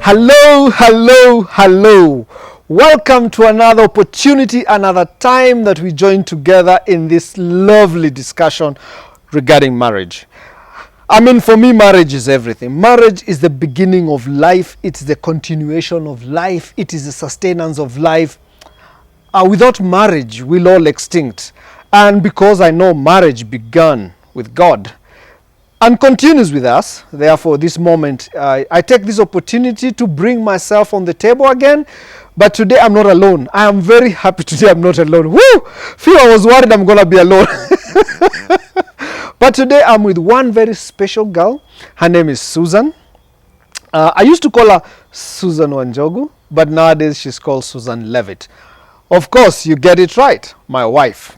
Hello, hello, hello. Welcome to another opportunity, another time that we join together in this lovely discussion regarding marriage. I mean, for me, marriage is everything. Marriage is the beginning of life. It's the continuation of life. It is the sustenance of life. Without marriage, we'll all extinct. And because I know marriage began with God and continues with us, therefore, this moment, I take this opportunity to bring myself on the table again. But today, I'm not alone. I am very happy today I'm not alone. Woo! Feel I was worried I'm going to be alone. But today, I'm with one very special girl. Her name is Susan. I used to call her Susan Wanjogu, but nowadays she's called Susan Levitt. Of course, you get it right, my wife.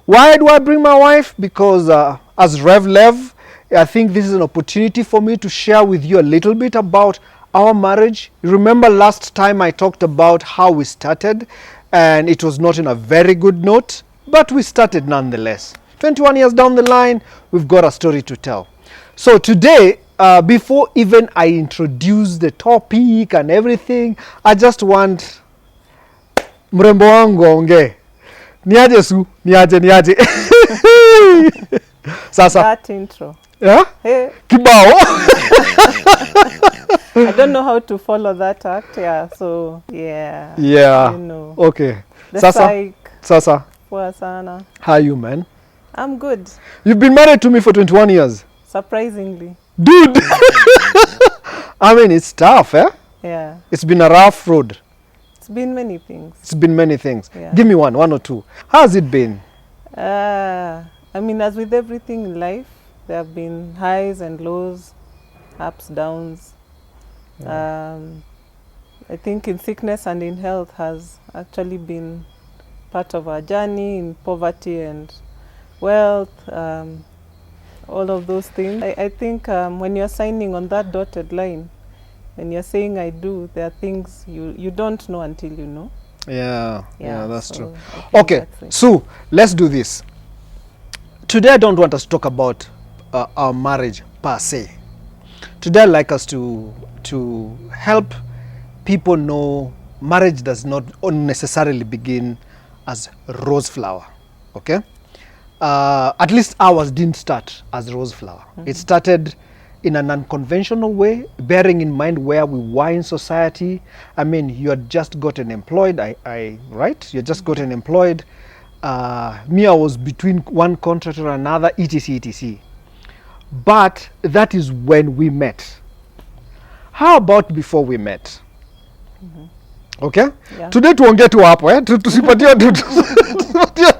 Why do I bring my wife? Because as Rev Lev, I think this is an opportunity for me to share with you a little bit about our marriage. Remember last time I talked about how we started, and it was not in a very good note, but we started nonetheless. 21 years down the line, we've got a story to tell. So today, before even I introduce the topic and everything, I just want mrembo wangu aongee. Niaje Su, niaje. Sasa. That intro. Yeah? Hey. Kibao. I don't know how to follow that act, yeah, so, yeah. Yeah. You know. Okay. The Sasa. psych, Sasa. poa sana. How are you, man? I'm good, You've been married to me for 21 years. surprisingly. Dude. I mean, it's tough, eh? Yeah. It's been a rough road. It's been many things. It's been many things. Yeah. Give me one or two. How's it been? I mean, as with everything in life, there have been highs and lows, ups, downs. I think in sickness and in health has actually been part of our journey, in poverty and wealth, all of those things. I think when you're signing on that dotted line, when you're saying I do, there are things you don't know until you know. Yeah, that's so true. I think Okay, that's it. so let's do this. Today I don't want us to talk about our marriage per se. Today I'd like us to help people know marriage does not necessarily begin as rose flower, okay? At least ours didn't start as rose flower. Mm-hmm. It started in an unconventional way, bearing in mind where we were in society. I mean, you had just gotten employed, right? You had just gotten employed. Me, I was between one contractor and another, etc. But that is when we met. How about before we met? Mm-hmm. Okay? Yeah. Today tuongee tu hapo, eh? Tusipatie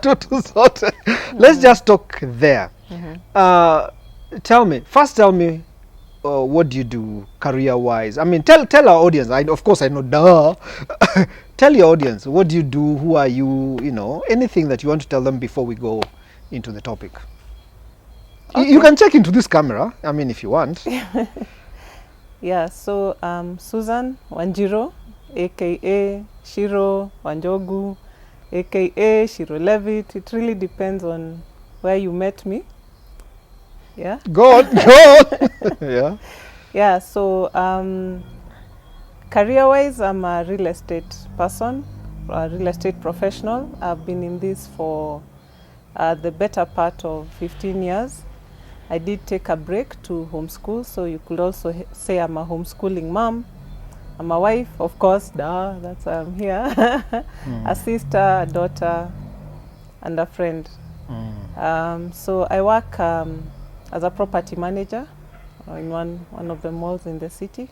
tu zote. Let's just talk there. Mm-hmm. Tell me, what do you do career-wise? I mean, tell our audience. Of course, I know, duh. Tell your audience, what do you do? Who are you? You know, anything that you want to tell them before we go into the topic. Okay. You can check into this camera, I mean, if you want. Yeah, so Susan Wanjiro, aka Shiro Wanjogu, aka Shiro Levitt. It really depends on where you met me. Yeah. Go on. Yeah. Yeah. So career-wise, I'm a real estate person, a real estate professional. I've been in this for the better part of 15 years. I did take a break to homeschool, so you could also say I'm a homeschooling mom. I'm a wife, of course, duh, that's why I'm here. A sister, a daughter, and a friend. So I work as a property manager in one of the malls in the city.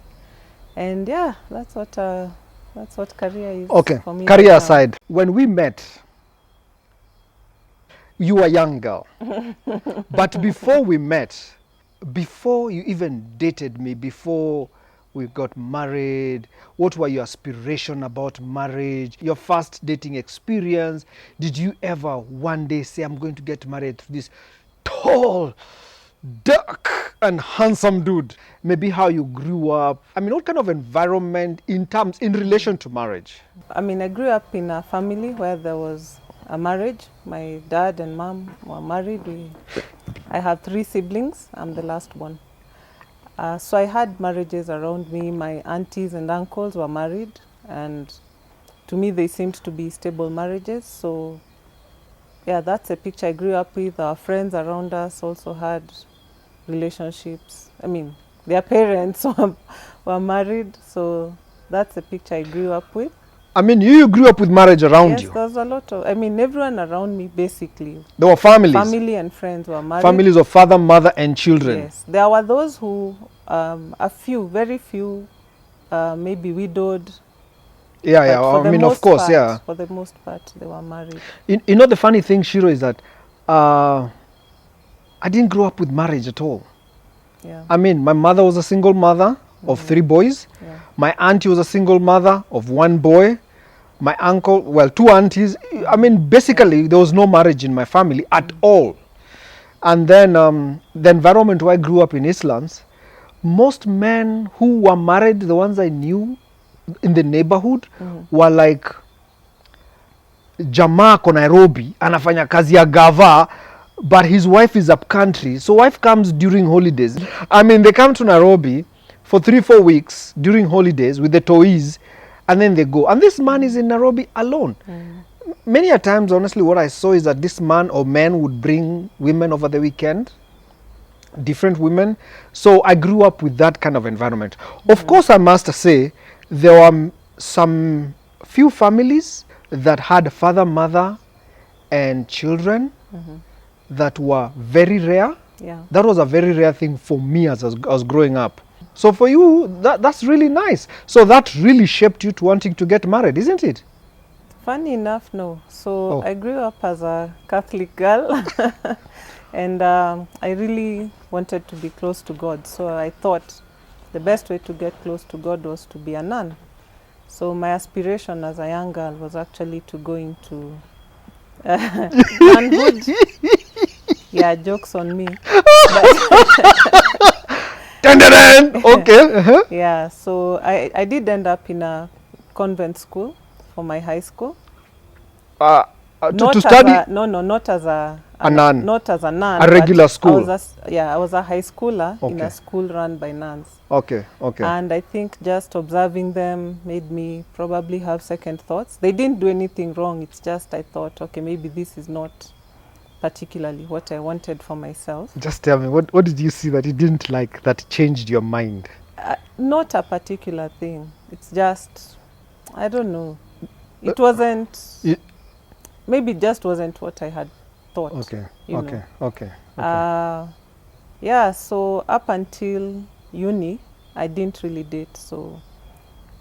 And yeah, that's what career is. Okay, for me career right aside, when we met, you were a young girl. But before we met, before you even dated me, before we got married, what were your aspirations about marriage, your first dating experience? Did you ever one day say, I'm going to get married to this tall, dark and handsome dude? Maybe how you grew up. I mean, what kind of environment in relation to marriage? I mean, I grew up in a family where there was a marriage. My dad and mom were married. I have 3 siblings. I'm the last one. So I had marriages around me. My aunties and uncles were married, and to me they seemed to be stable marriages. So yeah, that's a picture I grew up with. Our friends around us also had relationships. I mean, their parents were married, so that's a picture I grew up with. I mean, you grew up with marriage around Yes, you. there's a lot of, I mean, everyone around me basically, There were families. family and friends were married. Families of father, mother, and children. Yes, there were those who, a few, very few, maybe widowed. Yeah, But yeah. for I the mean, of most course, part, yeah. For the most part, they were married. You know, the funny thing, Shiro, is that I didn't grow up with marriage at all. Yeah. I mean, my mother was a single mother of 3 boys. Yeah. My auntie was a single mother of 1 boy. My uncle, well, 2 aunties. I mean, basically, there was no marriage in my family at all. And then the environment where I grew up in Eastlands, most men who were married, the ones I knew in the neighborhood, were like, jamaa ko Nairobi, anafanya kazi ya gava, but his wife is up country. So wife comes during holidays. I mean, they come to Nairobi for 3-4 weeks during holidays with the toys, and then they go. And this man is in Nairobi alone. Many a times, honestly, what I saw is that this man or men would bring women over the weekend, different women. So I grew up with that kind of environment. Of course, I must say, there were some few families that had father, mother, and children that were very rare. Yeah. That was a very rare thing for me as I was growing up. So for you, that's really nice. So that really shaped you to wanting to get married, isn't it? Funny enough, no. So Oh. I grew up as a Catholic girl, and I really wanted to be close to God. So I thought the best way to get close to God was to be a nun. So my aspiration as a young girl was actually to go into nunhood. Yeah, jokes on me. Dun, dun, dun. Okay. Yeah, so I did end up in a convent school for my high school. To study Not as a nun. not as a nun. A but regular school. I was a high schooler in Okay. a school run by nuns. Okay. And I think just observing them made me probably have second thoughts. They didn't do anything wrong. It's just I thought, okay, maybe this is not particularly what I wanted for myself. Just tell me, what did you see that you didn't like that changed your mind? Not a particular thing. It's just, I don't know. It wasn't, maybe it just wasn't what I had thought. Okay. you know. Okay. Yeah, so up until uni, I didn't really date. So,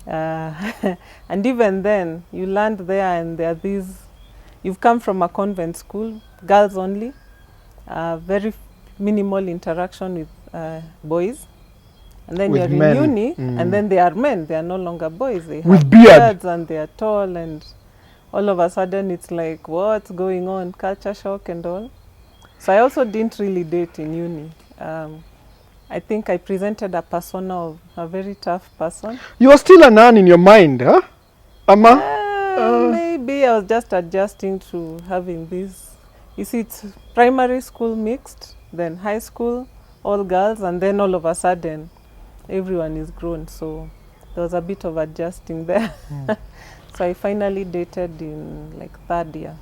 and even then, you land there and there are these, you've come from a convent school, girls only, very minimal interaction with boys. And then With you're men. in uni, and then they are men. They are no longer boys. They With have beard. beards and they are tall, and all of a sudden it's like, what's going on? Culture shock and all. So I also didn't really date in uni. I think I presented a persona of a very tough person. You were still a nun in your mind, huh? Amma? Maybe I was just adjusting to having this. You see, it's primary school mixed, then high school, all girls, and then all of a sudden, everyone is grown. So there was a bit of adjusting there. So I finally dated in like 3rd year.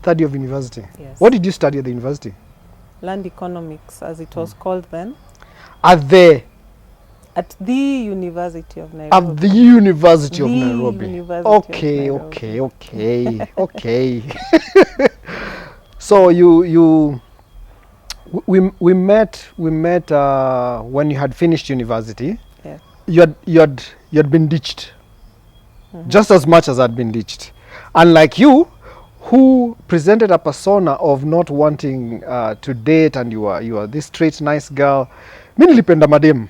3rd year of university. Yes. What did you study at the university? Land economics, as it was called then, At the University of Nairobi. At the University of The Nairobi. University of Okay. Nairobi. Okay. So we met when you had finished university. Yeah. You had been ditched, just as much as I'd been ditched. Unlike you, who presented a persona of not wanting to date, and you are this straight nice girl. Mi nilipenda madem.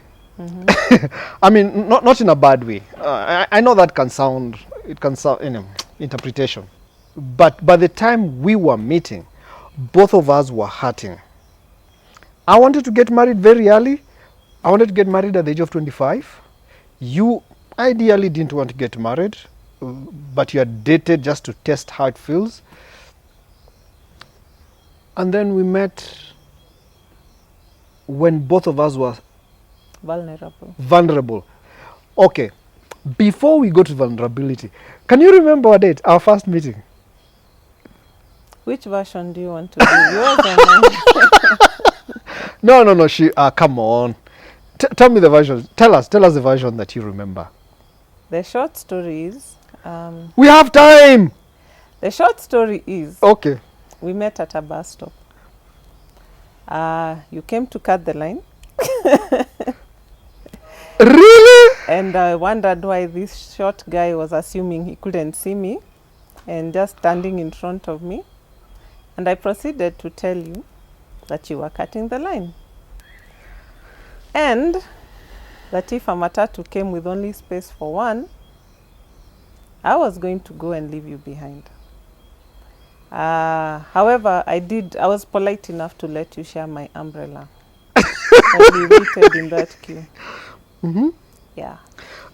I mean, not in a bad way. I know that can sound interpretation, but by the time we were meeting, both of us were hurting. I wanted to get married very early. I wanted to get married at the age of 25. You ideally didn't want to get married, but you had dated just to test how it feels. And then we met when both of us were Vulnerable. Vulnerable. Okay. Before we go to vulnerability, can you remember our date, our first meeting? Which version do you want to do? Yours or mine? No. Come on. Tell me the version. Tell us the version that you remember. The short story is, We have time. the short story is, Okay. we met at a bus stop. You came to cut the line, Really? and I wondered why this short guy was assuming he couldn't see me and just standing in front of me. And I proceeded to tell you that you were cutting the line. And that if a matatu came with only space for one, I was going to go and leave you behind. However, I was polite enough to let you share my umbrella. As we waited in that queue. Mm-hmm. Yeah.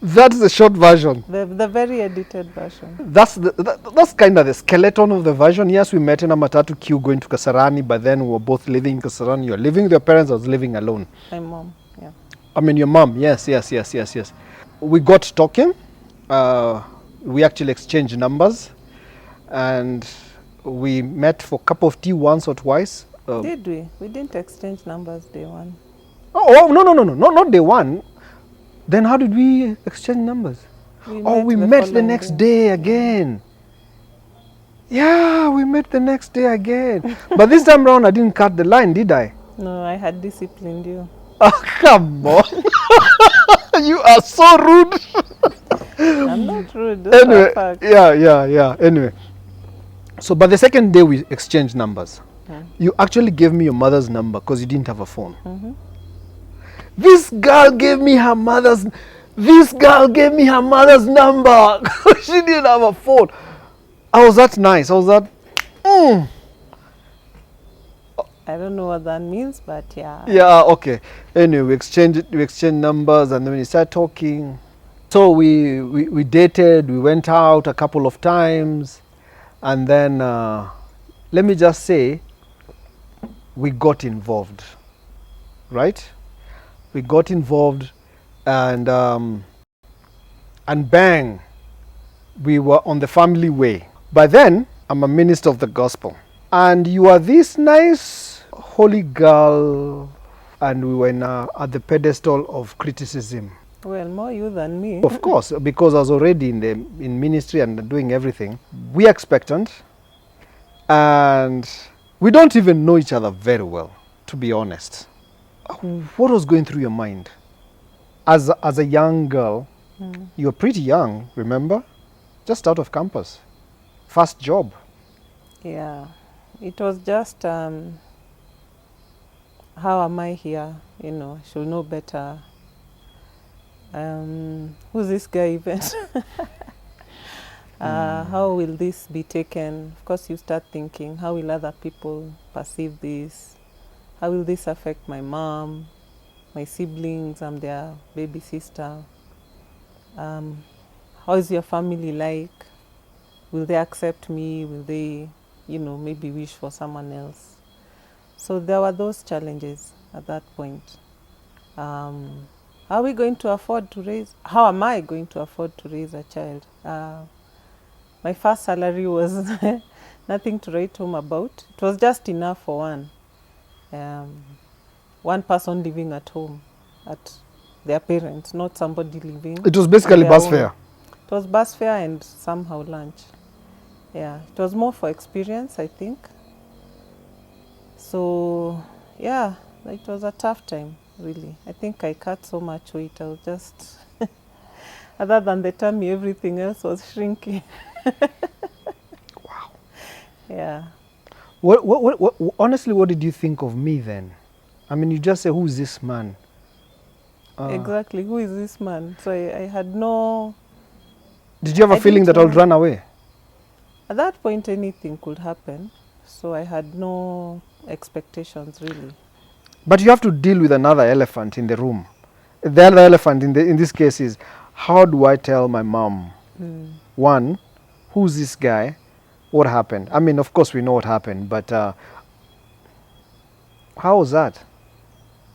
That's the short version. The very edited version. That's kind of the skeleton of the version. Yes, we met in a matatu queue going to Kasarani, but then we were both living in Kasarani. You're living with your parents, I was living alone. My mom, yeah. I mean, your mom. Yes. We got talking. We actually exchanged numbers. And we met for a cup of tea once or twice. Did we? We didn't exchange numbers day one. Oh, no, not day one. Then how did we exchange numbers? We met the next day again. Yeah, we met the next day again. But this time around, I didn't cut the line, did I? No, I had disciplined you. Oh, come on. You are so rude. I'm not rude. Those Anyway, are facts. yeah. Anyway. So, but the second day we exchanged numbers. Mm. You actually gave me your mother's number because you didn't have a phone. Mm-hmm. This girl gave me her mother's number. She didn't have a phone. I was that nice. I don't know what that means, but yeah. Yeah, okay. Anyway, we exchanged numbers, and then we started talking. So we dated, we went out a couple of times, and then let me just say, we got involved, right? We got involved, and bang, we were on the family way. By then, I'm a minister of the gospel, and you are this nice, holy girl, and we were at the pedestal of criticism. Well, more you than me. Of course, because I was already in ministry and doing everything. We are expectant, and we don't even know each other very well, to be honest. What was going through your mind? As a young girl, you were pretty young, remember? Just out of campus. First job. Yeah. It was just, how am I here? You know, I should know better. Who's this guy even? How will this be taken? Of course, you start thinking, how will other people perceive this? How will this affect my mom, my siblings? I'm their baby sister. How is your family like? Will they accept me? Will they, maybe wish for someone else? So there were those challenges at that point. How am I going to afford to raise a child? My first salary was nothing to write home about. It was just enough for one person living at home, at their parents, not somebody living. It was basically on their bus own. fare. It was bus fare and somehow lunch. Yeah, it was more for experience, I think. So, yeah, it was a tough time, really. I think I cut so much weight. I was just, other than the tummy, everything else was shrinking. Wow. Yeah. Honestly, what did you think of me then? I mean, you just say, who's this man? Exactly, who is this man? So I had no... Did you have a feeling that I would run away? At that point, anything could happen. So I had no expectations, really. But you have to deal with another elephant in the room. The other elephant in this case is, how do I tell my mom? One, who's this guy? What happened? I mean, of course, we know what happened, but how was that?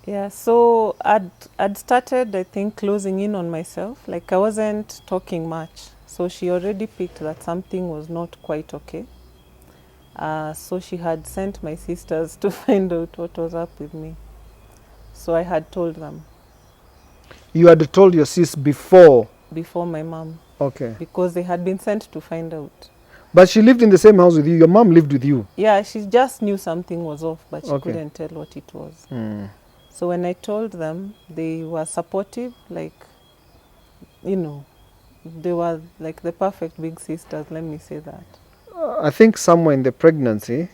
Yeah, so I'd started, I think, closing in on myself. Like I wasn't talking much. So she already picked that something was not quite okay. So she had sent my sisters to find out what was up with me. So I had told them You had told your sis before. before my mom Okay. because they had been sent to find out. But she lived in the same house with you. Your mom lived with you. Yeah, she just knew something was off, but she Okay. couldn't tell what it was. Mm. So when I told them, they were supportive, like, you know, they were like the perfect big sisters, let me say that. I think somewhere in the pregnancy,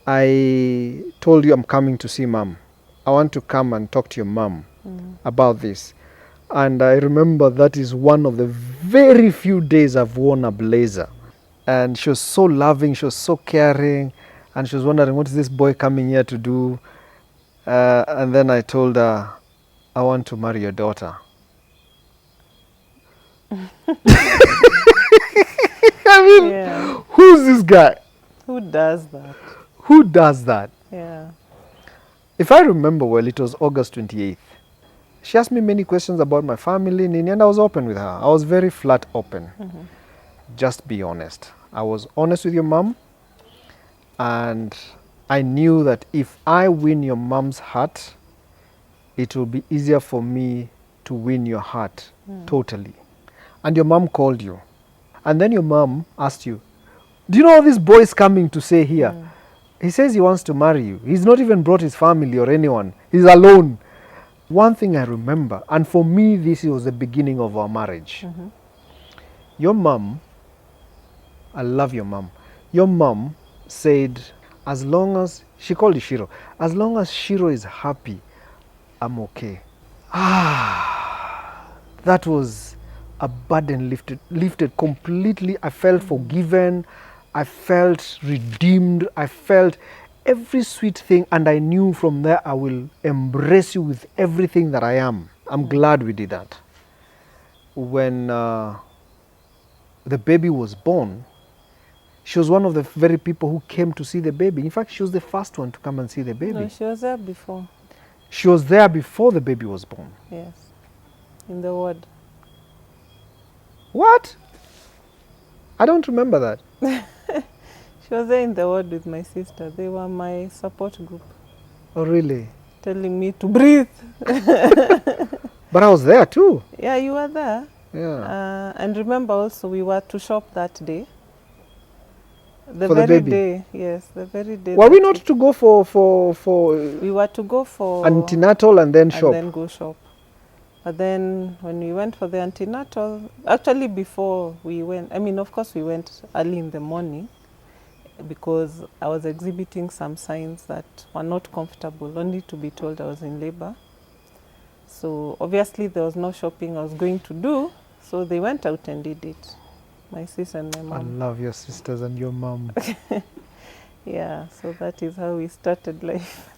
I told you I'm coming to see mom. I want to come and talk to your mom about this. And I remember that is one of the very few days I've worn a blazer. And she was so loving, she was so caring, and she was wondering, what is this boy coming here to do? And then I told her, I want to marry your daughter. I mean, Yeah. who's this guy? Who does that? Who does that? Yeah. If I remember well, it was August 28th. She asked me many questions about my family, Nini, and I was open with her. I was very flat open. Just be honest. I was honest with your mom, and I knew that if I win your mom's heart, it will be easier for me to win your heart totally. And your mom called you. And then your mom asked you, do you know what this boy is coming to say here? He says he wants to marry you. He's not even brought his family or anyone. He's alone. One thing I remember, and for me this was the beginning of our marriage. Your mom, I love your mom. Your mom said, as long as, she called you Shiro, as long as Shiro is happy, I'm okay. That was a burden lifted completely. I felt forgiven. I felt redeemed. I felt every sweet thing, and I knew from there I will embrace you with everything that I am. I'm glad we did that. When the baby was born, she was one of the very people who came to see the baby. In fact, she was the first one to come and see the baby. No, she was there before. She was there before the baby was born. Yes. In the ward. What? I don't remember that. She was there in the ward with my sister. They were my support group, Oh, really? telling me to breathe. But I was there too. Yeah, you were there. Yeah. And remember also, we were to shop that day. The For the very baby? day, yes, the very day. Were we that not to go for we were to go for antenatal and then shop? and then go shop. But then when we went for the antenatal, actually before we went, I mean, of course we went early in the morning because I was exhibiting some signs that were not comfortable, only to be told I was in labor. So obviously there was no shopping I was going to do, so they went out and did it, my sis and my I mom. love your sisters and your mom. Yeah, so that is how we started life.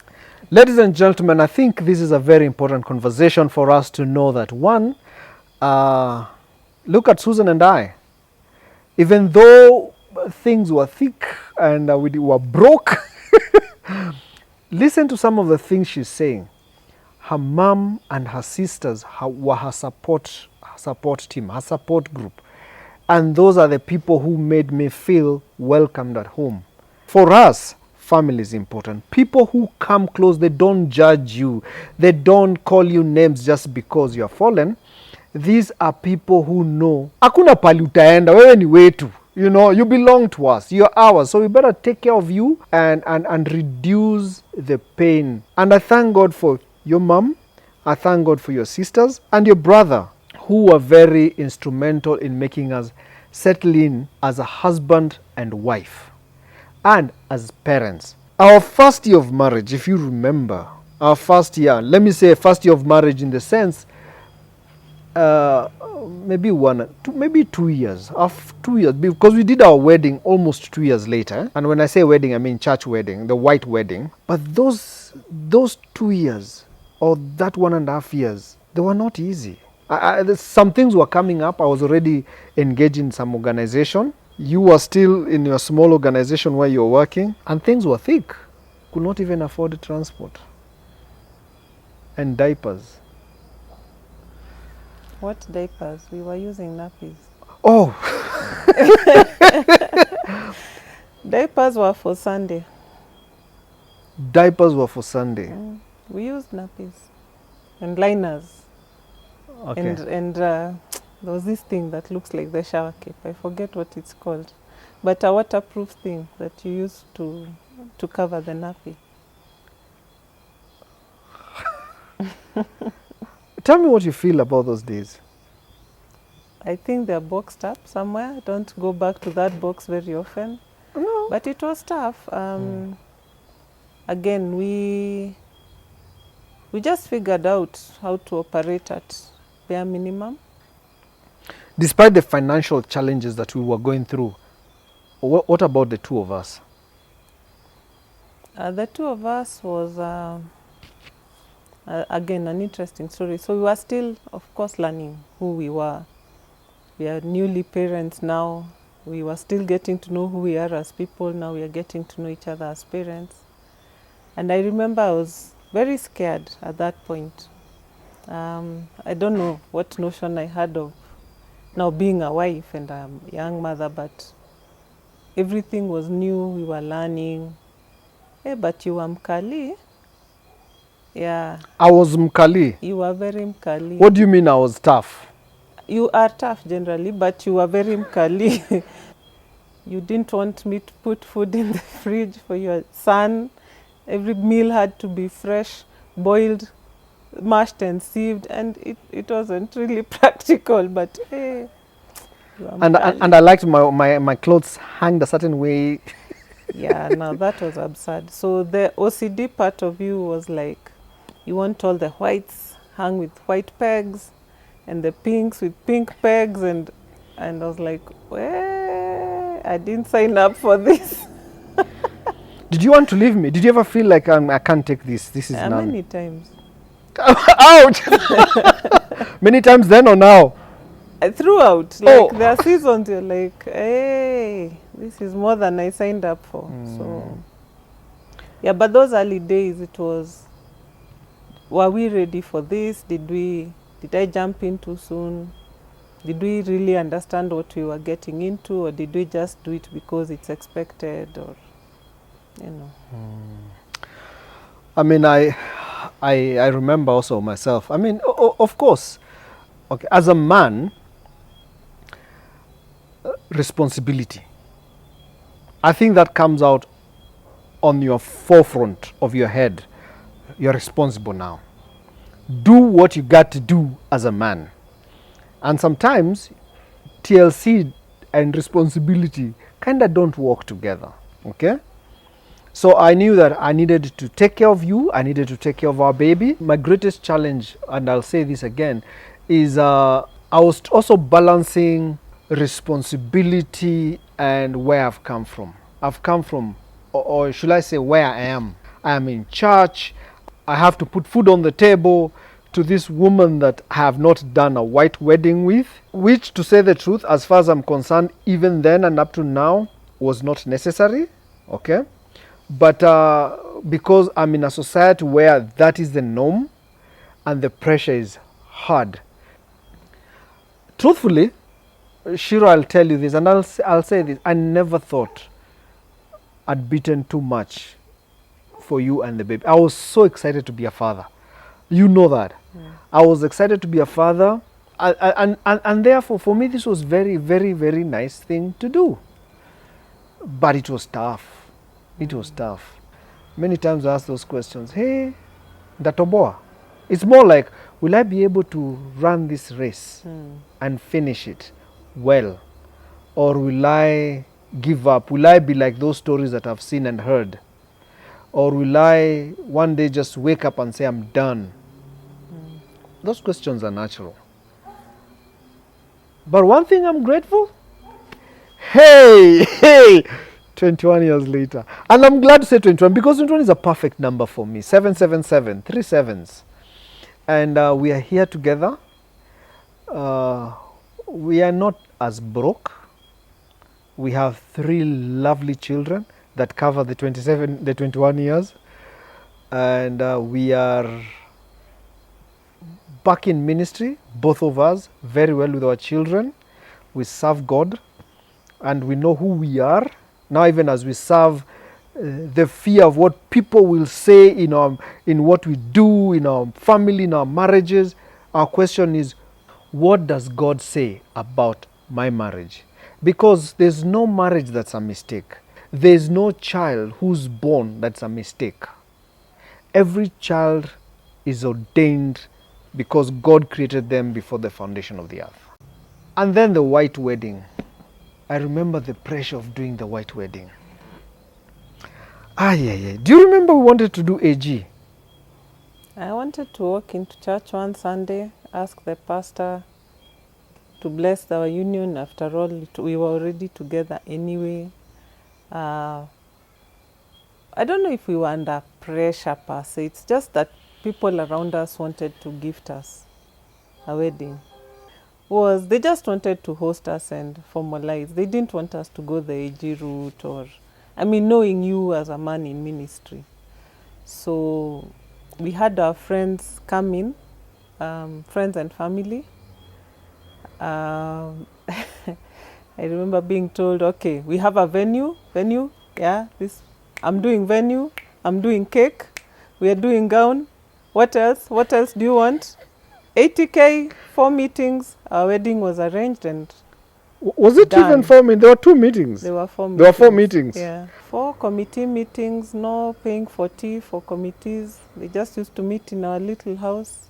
Ladies and gentlemen, I think this is a very important conversation for us to know that one, look at Susan and I. Even though things were thick and we were broke, listen to some of the things she's saying. Her mom and her sisters were her support team, her support group. And those are the people who made me feel welcomed at home. For us, family is important. People who come close, they don't judge you. They don't call you names just because you are fallen. These are people who know, hakuna pali utaenda, wewe ni wetu. You know, you belong to us, you're ours. So we better take care of you and reduce the pain. And I thank God for your mom. I thank God for your sisters and your brother, who were very instrumental in making us settle in as a husband and wife and as parents. Our first year of marriage, if you remember, our first year, let me say first year of marriage in the sense, maybe 2 years, 2 years, because we did our wedding almost 2 years later. And when I say wedding, I mean church wedding, the white wedding. But those 2 years or that 1.5 years, they were not easy. Some things were coming up. I was already engaged in some organization. You were still in your small organization where you were working, and things were thick. Could not even afford transport. And diapers. What diapers? We were using nappies. Oh, Diapers were for Sunday. diapers were for Sunday. We used nappies and liners. Okay. And there was this thing that looks like the shower cape. I forget what it's called, but a waterproof thing that you use to cover the nappy. Tell me what you feel about those days. I think they're boxed up somewhere. I don't go back to that box very often. No. But it was tough. Again, we just figured out how to operate at bare minimum. Despite the financial challenges that we were going through, what about the two of us? The two of us was, again, an interesting story. So we were still, of course, learning who we were. We are newly parents now. We were still getting to know who we are as people. Now we are getting to know each other as parents. And I remember I was very scared at that point. I don't know what notion I had of now being a wife and a young mother, but everything was new. We were learning. Hey, but you were mkali. Yeah. I was mkali. You were very mkali. What do you mean I was tough? You are tough generally, but you were very mkali. You didn't want me to put food in the fridge for your son. Every meal had to be fresh, boiled, mashed and sieved, and it wasn't really practical, but hey. And I liked my clothes hanged a certain way. Yeah, no, that was absurd. So the OCD part of you was like, you want all the whites hung with white pegs and the pinks with pink pegs, and I was like, well, I didn't sign up for this. Did you want to leave me? Did you ever feel like I can't take this? This is none. Many times. Ouch! Many times then or now? Throughout, like there are seasons you're like, hey, this is more than I signed up for. So yeah, but those early days, it was, were we ready for this? Did I jump in too soon? Did we really understand what we were getting into, or did we just do it because it's expected, or, you know? I mean, I remember also myself. I mean, of course, okay, as a man, responsibility. I think that comes out on your forefront of your head. You're responsible now. Do what you got to do as a man. And sometimes TLC and responsibility kind of don't work together. Okay? So I knew that I needed to take care of you. I needed to take care of our baby. My greatest challenge, and I'll say this again, is I was also balancing responsibility and where I've come from. I've come from, or should I say where I am. I am in church. I have to put food on the table to this woman that I have not done a white wedding with, which, to say the truth, as far as I'm concerned, even then and up to now, was not necessary. Okay? But because I'm in a society where that is the norm and the pressure is hard. Truthfully, Shiro, I'll tell you this, and I'll say this. I never thought I'd beaten too much for you and the baby. I was so excited to be a father. You know that. I was excited to be a father. And therefore, for me, this was very, very, very nice thing to do. But it was tough. It was tough. Many times I ask those questions. Hey, Ndatoboa. It's more like, will I be able to run this race and finish it well? Or will I give up? Will I be like those stories that I've seen and heard? Or will I one day just wake up and say, I'm done? Those questions are natural. But one thing I'm grateful, hey, 21 years later. And I'm glad to say 21 because 21 is a perfect number for me. 777, 3 sevens. And we are here together. We are not as broke. We have 3 lovely children that cover the 21 years. And we are back in ministry, both of us, very well with our children. We serve God and we know who we are. Now even as we serve, the fear of what people will say in what we do, in our family, in our marriages. Our question is, what does God say about my marriage? Because there's no marriage that's a mistake. There's no child who's born that's a mistake. Every child is ordained because God created them before the foundation of the earth. And then the white wedding. I remember the pressure of doing the white wedding. Yeah. Do you remember we wanted to do AG? I wanted to walk into church one Sunday, ask the pastor to bless our union. After all, we were already together anyway. I don't know if we were under pressure per se. It's just that people around us wanted to gift us a wedding. They just wanted to host us and formalize. They didn't want us to go the AG route or, knowing you as a man in ministry. So we had our friends come in, friends and family. I remember being told, okay, we have a venue, yeah, I'm doing venue, I'm doing cake, we are doing gown. What else do you want? 80K, 4 meetings, our wedding was arranged and was it done. Even 4 meetings? There were 2 meetings. There were 4 meetings. There were 4 meetings. Yeah, 4 committee meetings, no paying for tea for committees. They just used to meet in our little house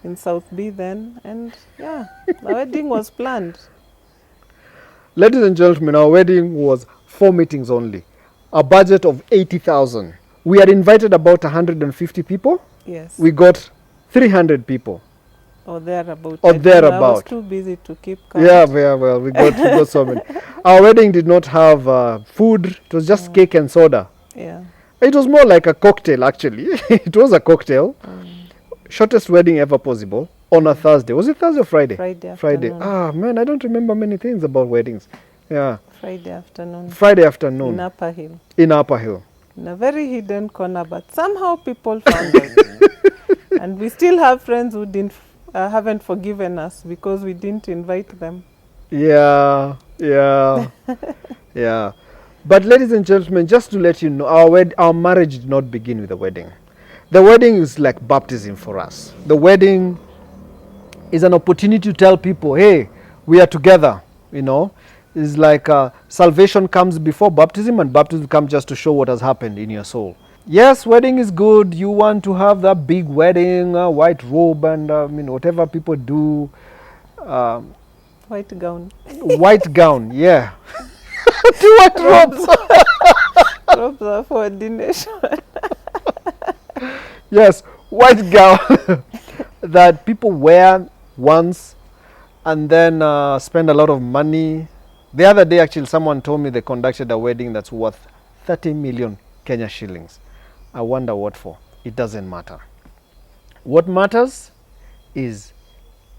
in South B then, and yeah, the wedding was planned. Ladies and gentlemen, our wedding was 4 meetings only. A budget of 80,000. We had invited about 150 people. Yes. We got 300 people. Or thereabout. Or thereabout. I was too busy to keep count. Yeah, well, we got so many. Our wedding did not have food. It was just cake and soda. Yeah. It was more like a cocktail, actually. It was a cocktail. Shortest wedding ever possible on a Thursday. Was it Thursday or Friday? Friday afternoon. Man, I don't remember many things about weddings. Yeah. Friday afternoon. In Upper Hill. In Upper Hill. In a very hidden corner, but somehow people found us. And we still have friends who haven't forgiven us because we didn't invite them. Yeah. Yeah. But ladies and gentlemen, just to let you know, our marriage did not begin with the wedding. The wedding is like baptism for us. The wedding is an opportunity to tell people, hey, we are together, It's like salvation comes before baptism, and baptism comes just to show what has happened in your soul. Yes, wedding is good. You want to have that big wedding, white robe, and whatever people do. White gown. White gown, yeah. 2 white robes. Robes are for ordination. Yes, white gown that people wear once and then spend a lot of money. The other day, actually, someone told me they conducted a wedding that's worth 30 million Kenya shillings. I wonder what for. It doesn't matter. What matters is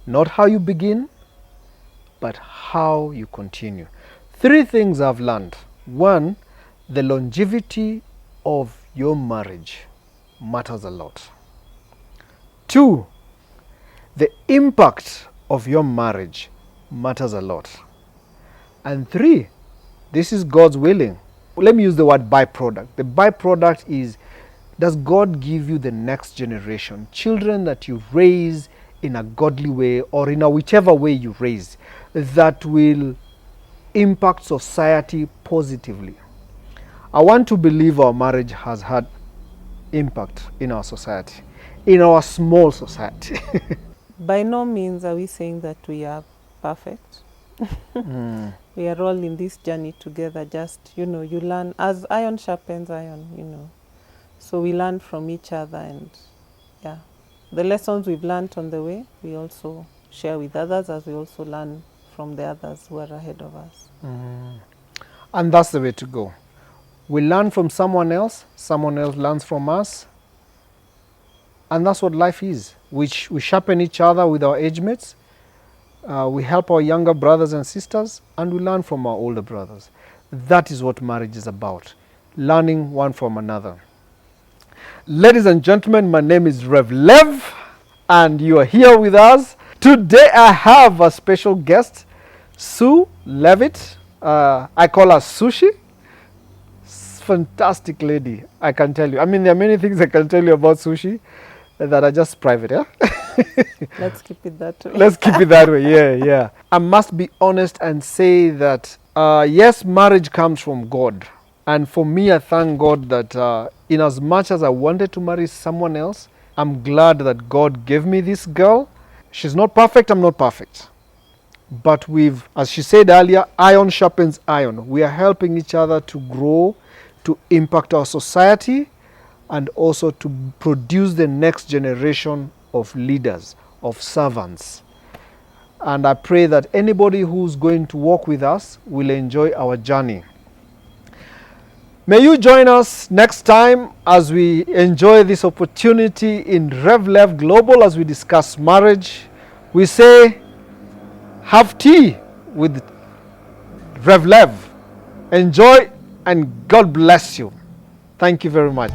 not how you begin, but how you continue. 3 things I've learned. 1, the longevity of your marriage matters a lot. 2, the impact of your marriage matters a lot. And 3, this is God's willing. Let me use the word byproduct. The byproduct is, does God give you the next generation, children that you raise in a godly way or in a whichever way you raise, that will impact society positively? I want to believe our marriage has had impact in our society, in our small society. By no means are we saying that we are perfect. We are all in this journey together. Just, you learn as iron sharpens iron, So we learn from each other, and yeah, the lessons we've learned on the way, we also share with others as we also learn from the others who are ahead of us. And that's the way to go. We learn from someone else learns from us. And that's what life is. We sharpen each other with our age mates. We help our younger brothers and sisters, and we learn from our older brothers. That is what marriage is about, learning one from another. Ladies and gentlemen, my name is Rev Lev, and you are here with us. Today I have a special guest, Sue Levitt. I call her Sushi. Fantastic lady, I can tell you. I mean, there are many things I can tell you about Sushi that are just private, yeah? Let's keep it that way. Let's keep it that way, yeah. I must be honest and say that, yes, marriage comes from God. And for me, I thank God that in as much as I wanted to marry someone else, I'm glad that God gave me this girl. She's not perfect, I'm not perfect. But we've, as she said earlier, iron sharpens iron. We are helping each other to grow, to impact our society, and also to produce the next generation of leaders, of servants. And I pray that anybody who's going to walk with us will enjoy our journey. May you join us next time as we enjoy this opportunity in RevLev Global as we discuss marriage. We say, have tea with RevLev. Enjoy and God bless you. Thank you very much.